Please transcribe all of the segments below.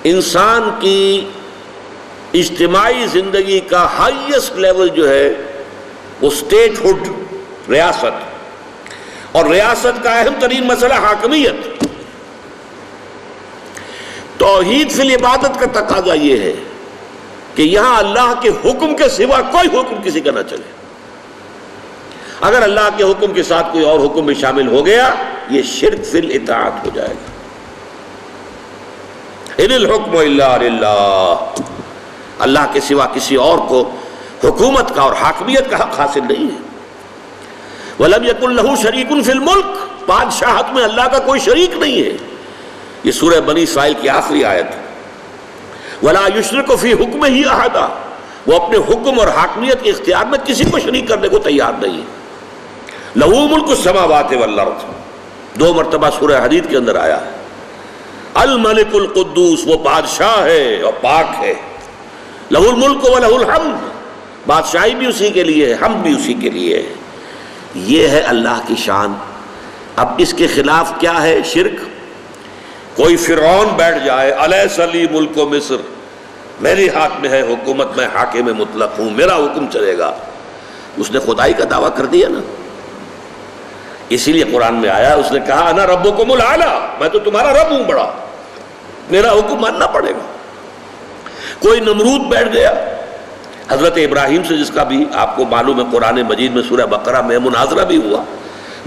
انسان کی اجتماعی زندگی کا ہائیسٹ لیول جو ہے وہ اسٹیٹ ہوڈ، ریاست، اور ریاست کا اہم ترین مسئلہ حاکمیت۔ توحید فی العبادت کا تقاضا یہ ہے کہ یہاں اللہ کے حکم کے سوا کوئی حکم کسی کا نہ چلے۔ اگر اللہ کے حکم کے ساتھ کوئی اور حکم بھی شامل ہو گیا یہ شرک فی الاطاعت ہو جائے گا۔ ان الحکم الا للہ، اللہ کے سوا کسی اور کو حکومت کا اور حاکمیت کا حق حاصل نہیں ہے۔ وَلَمْ يَكُنْ لَهُ شَرِيكٌ فِي الْمُلْكِ، بادشاہت میں اللہ کا کوئی شریک نہیں ہے۔ یہ سورہ بنی اسرائیل کی آخری آیت ہے۔ وَلَا يُشْرِكُ فِي حُكْمِهِ أَحَدًا، وہ اپنے حکم اور حاکمیت کے اختیار میں کسی کو شریک کرنے کو تیار نہیں ہے۔ لَهُ مُلْكُ السَّمَاوَاتِ وَالْأَرْضِ، 2 مرتبہ سورہ حدید کے اندر آیا ہے۔ الملک القدوس، وہ بادشاہ ہے اور پاک ہے۔ لَهُ الْمُلْكُ وَلَهُ الْحَمْدُ، بادشاہی بھی اسی کے لیے ہے، حمد بھی اسی کے لیے ہے۔ یہ ہے اللہ کی شان۔ اب اس کے خلاف کیا ہے؟ شرک۔ کوئی فرعون بیٹھ جائے، الیس لی ملک مصر، میرے ہاتھ میں ہے حکومت، میں حاکم مطلق ہوں، میرا حکم چلے گا، اس نے خدائی کا دعویٰ کر دیا نا۔ اسی لیے قرآن میں آیا، اس نے کہا انا ربکم الاعلی، میں تو تمہارا رب ہوں بڑا، میرا حکم ماننا پڑے گا۔ کوئی نمرود بیٹھ گیا، حضرت ابراہیم سے جس کا بھی آپ کو معلوم ہے قرآن مجید میں سورہ بقرہ میں مناظرہ بھی ہوا،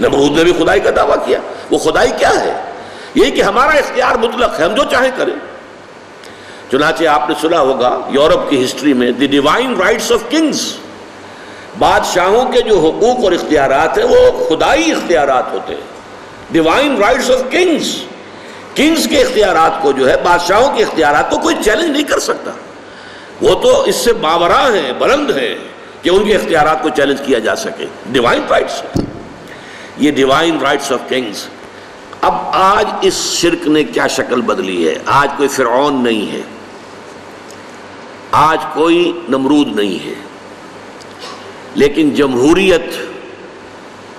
نمرود نے بھی خدائی کا دعویٰ کیا۔ وہ خدائی کیا ہے؟ یہ کہ ہمارا اختیار مطلق ہے، ہم جو چاہیں کریں۔ چنانچہ آپ نے سنا ہوگا یورپ کی ہسٹری میں the divine rights of kings, بادشاہوں کے جو حقوق اور اختیارات ہیں وہ خدائی اختیارات ہوتے ہیں۔ Divine rights of kings, kings کے اختیارات کو جو ہے، بادشاہوں کے اختیارات کو کوئی چیلنج نہیں کر سکتا، وہ تو اس سے ماوراء ہیں، بلند ہیں کہ ان کے اختیارات کو چیلنج کیا جا سکے۔ ڈیوائن رائٹس، یہ ڈیوائن رائٹس آف کنگز۔ اب آج اس شرک نے کیا شکل بدلی ہے؟ آج کوئی فرعون نہیں ہے، آج کوئی نمرود نہیں ہے، لیکن جمہوریت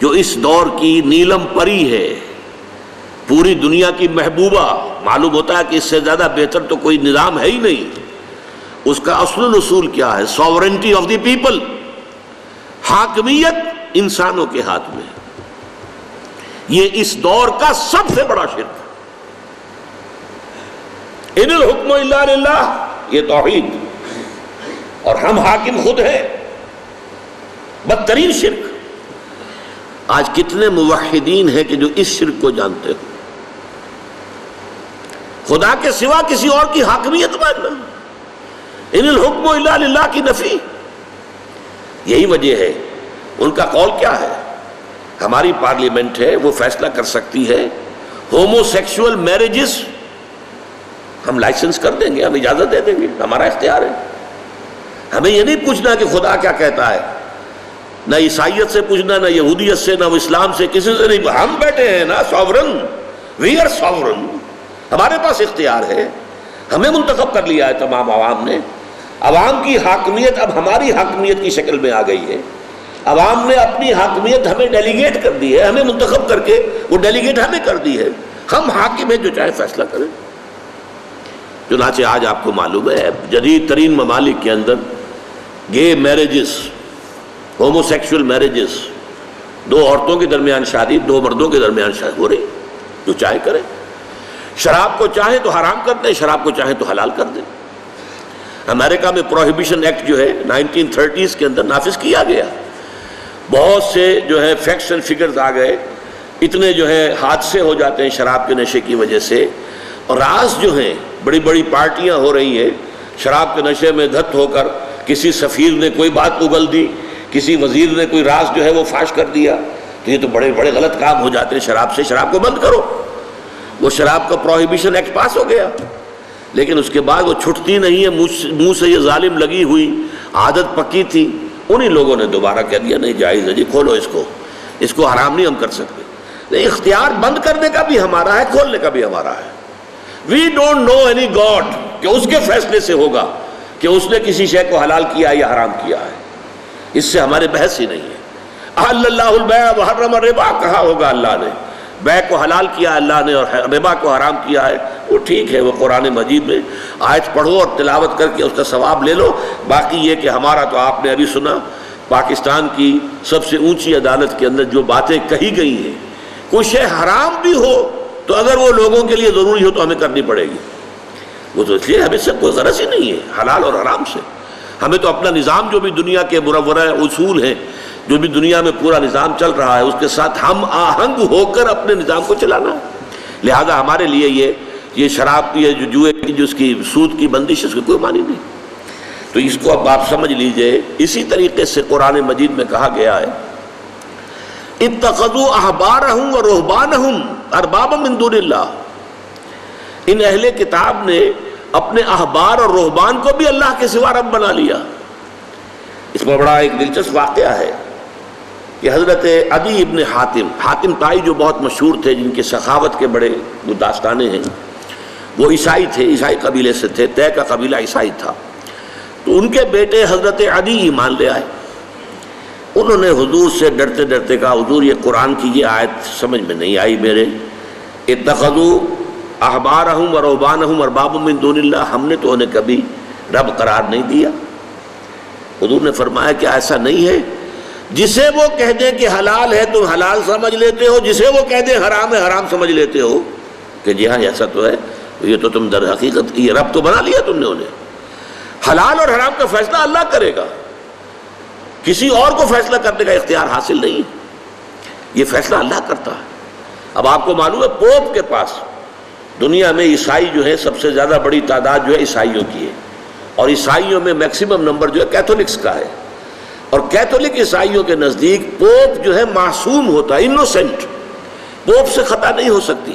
جو اس دور کی نیلم پری ہے، پوری دنیا کی محبوبہ، معلوم ہوتا ہے کہ اس سے زیادہ بہتر تو کوئی نظام ہے ہی نہیں۔ اس کا اصل اصول کیا ہے؟ ساورنٹی آف دی پیپل، حاکمیت انسانوں کے ہاتھ میں۔ یہ اس دور کا سب سے بڑا شرک ہے۔ ان الحکم الا للہ، یہ توحید، اور ہم حاکم خود ہیں، بدترین شرک۔ آج کتنے موحدین ہیں کہ جو اس شرک کو جانتے ہو؟ خدا کے سوا کسی اور کی حاکمیت ماننا، ان الحکم الا للہ کی نفی۔ یہی وجہ ہے ان کا قول کیا ہے؟ ہماری پارلیمنٹ ہے، وہ فیصلہ کر سکتی ہے ہومو سیکشول میرجز ہم لائسنس کر دیں گے، ہم اجازت دے دیں گے، ہمارا اختیار ہے۔ ہمیں یہ نہیں پوچھنا کہ خدا کیا کہتا ہے، نہ عیسائیت سے پوچھنا، نہ یہودیت سے، نہ اسلام سے، کسی سے نہیں۔ ہم بیٹھے ہیں نا ساورن، وی آر ساورن، ہمارے پاس اختیار ہے، ہمیں منتخب کر لیا ہے تمام عوام نے۔ عوام کی حاکمیت اب ہماری حاکمیت کی شکل میں آ گئی ہے۔ عوام نے اپنی حاکمیت ہمیں ڈیلیگیٹ کر دی ہے، ہمیں منتخب کر کے وہ ڈیلیگیٹ ہمیں کر دی ہے، ہم حاکم ہیں، جو چاہے فیصلہ کریں۔ چنانچہ آج آپ کو معلوم ہے جدید ترین ممالک کے اندر گے میرجز، ہومو سیکشول میرجز، 2 عورتوں کے درمیان شادی، 2 مردوں کے درمیان شادی ہو رہی، جو چاہے کریں۔ شراب کو چاہیں تو حرام کر دیں، شراب کو چاہیں تو حلال کر دیں۔ امریکہ میں پروہیبیشن ایکٹ جو ہے 1930s کے اندر نافذ کیا گیا۔ بہت سے جو ہے فیکٹس اینڈ فگرز آ گئے، اتنے جو ہے حادثے ہو جاتے ہیں شراب کے نشے کی وجہ سے، اور راز جو ہیں بڑی بڑی پارٹیاں ہو رہی ہیں شراب کے نشے میں دھت ہو کر، کسی سفیر نے کوئی بات اگل دی، کسی وزیر نے کوئی راز جو ہے وہ فاش کر دیا، تو یہ تو بڑے بڑے غلط کام ہو جاتے ہیں شراب سے۔ شراب کو بند کرو۔ وہ شراب کا پروہیبیشن ایکٹ پاس ہو گیا، لیکن اس کے بعد وہ چھٹتی نہیں ہے، منہ سے یہ ظالم لگی ہوئی عادت پکی تھی، انہی لوگوں نے دوبارہ کہہ دیا نہیں جائز ہے جی، کھولو اس کو حرام نہیں ہم کر سکتے۔ نہیں، اختیار بند کرنے کا بھی ہمارا ہے، کھولنے کا بھی ہمارا ہے۔ We don't know any god کہ اس کے فیصلے سے ہوگا کہ اس نے کسی شے کو حلال کیا یا حرام کیا ہے، اس سے ہمارے بحث ہی نہیں ہے۔ احل اللہ البیع وحرم الربا کہا ہوگا اللہ نے، بے کو حلال کیا اللہ نے اور ربا کو حرام کیا ہے، وہ ٹھیک ہے، وہ قرآن مجید میں آیت پڑھو اور تلاوت کر کے اس کا ثواب لے لو۔ باقی یہ کہ ہمارا تو آپ نے ابھی سنا، پاکستان کی سب سے اونچی عدالت کے اندر جو باتیں کہی گئی ہیں، کوئی شے حرام بھی ہو تو اگر وہ لوگوں کے لیے ضروری ہو تو ہمیں کرنی پڑے گی، وہ تو اس لیے ہمیں سے کوئی غرض ہی نہیں ہے حلال اور حرام سے۔ ہمیں تو اپنا نظام جو بھی دنیا کے مرورہ اصول ہیں، جو بھی دنیا میں پورا نظام چل رہا ہے، اس کے ساتھ ہم آہنگ ہو کر اپنے نظام کو چلانا ہے۔ لہذا ہمارے لیے یہ شراب کی، جو جوئے کی، جو اس کی سود کی بندش، اس کی کوئی معنی نہیں۔ تو اس کو اب آپ سمجھ لیجئے، اسی طریقے سے قرآن مجید میں کہا گیا ہے اتخذوا احبارهم ورهبانهم اربابا من دون اللہ، ان اہل کتاب نے اپنے احبار اور رہبان کو بھی اللہ کے سوا رب بنا لیا۔ اس میں بڑا ایک دلچسپ واقعہ ہے کہ حضرت عدی ابن حاتم طائی جو بہت مشہور تھے، جن کے سخاوت کے بڑے داستانے ہیں، وہ عیسائی تھے، عیسائی قبیلے سے تھے، طے کا قبیلہ عیسائی تھا۔ تو ان کے بیٹے حضرت عدی ایمان لے آئے۔ انہوں نے حضور سے ڈرتے ڈرتے کہا، حضور یہ قرآن کی یہ آیت سمجھ میں نہیں آئی میرے، اتخذوا احبارہم ورہبانہم اربابا من دون اللہ، ہم نے تو انہیں کبھی رب قرار نہیں دیا۔ حضور نے فرمایا کہ ایسا نہیں ہے، جسے وہ کہہ دیں کہ حلال ہے تم حلال سمجھ لیتے ہو، جسے وہ کہہ دیں حرام ہے حرام سمجھ لیتے ہو، کہ جی ہاں ایسا تو ہے، یہ تو تم در حقیقت یہ رب تو بنا لیا تم نے انہیں۔ حلال اور حرام کا فیصلہ اللہ کرے گا، کسی اور کو فیصلہ کرنے کا اختیار حاصل نہیں، یہ فیصلہ اللہ کرتا ہے۔ اب آپ کو معلوم ہے پوپ کے پاس دنیا میں عیسائی جو ہے سب سے زیادہ بڑی تعداد جو ہے عیسائیوں کی ہے، اور عیسائیوں میں میکسیمم نمبر جو ہے کیتھولکس کا ہے، اور کیتھولک عیسائیوں کے نزدیک پوپ جو ہے معصوم ہوتا ہے، انوسنٹ، پوپ سے خطا نہیں ہو سکتی۔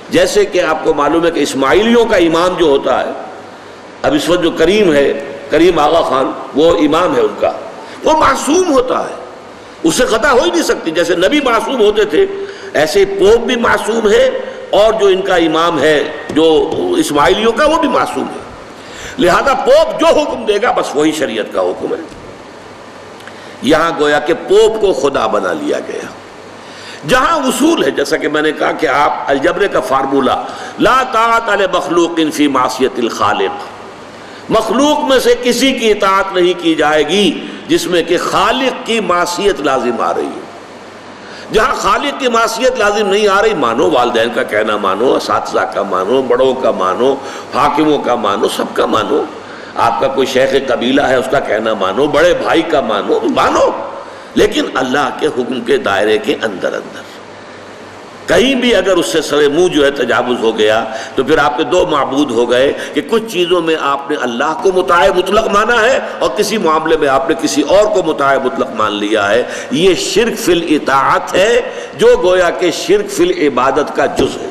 جیسے کہ آپ کو معلوم ہے کہ اسماعیلیوں کا امام جو ہوتا ہے، اب اس وقت جو کریم آغا خان وہ امام ہے ان کا، وہ معصوم ہوتا ہے، اس سے خطا ہو ہی نہیں سکتی۔ جیسے نبی معصوم ہوتے تھے، ایسے پوپ بھی معصوم ہے، اور جو ان کا امام ہے جو اسماعیلیوں کا، وہ بھی معصوم ہے۔ لہذا پوپ جو حکم دے گا بس وہی شریعت کا حکم ہے۔ یہاں گویا کہ پوپ کو خدا بنا لیا گیا۔ جہاں اصول ہے، جیسا کہ میں نے کہا کہ آپ الجبر کا فارمولہ، لا طاعت لمخلوق فی معصیت الخالق، مخلوق میں سے کسی کی اطاعت نہیں کی جائے گی جس میں کہ خالق کی معصیت لازم آ رہی ہے۔ جہاں خالق کی معصیت لازم نہیں آ رہی، مانو والدین کا کہنا مانو، اساتذہ کا مانو، بڑوں کا مانو، حاکموں کا مانو، سب کا مانو، آپ کا کوئی شیخ قبیلہ ہے اس کا کہنا مانو، بڑے بھائی کا مانو، لیکن اللہ کے حکم کے دائرے کے اندر کہیں بھی اگر اس سے سوے منہ جو ہے تجاوز ہو گیا تو پھر آپ کے دو معبود ہو گئے کہ کچھ چیزوں میں آپ نے اللہ کو مطاع مطلق مانا ہے اور کسی معاملے میں آپ نے کسی اور کو مطاع مطلق مان لیا ہے۔ یہ شرک فی الاطاعت ہے جو گویا کہ شرک فی العبادت کا جز ہے۔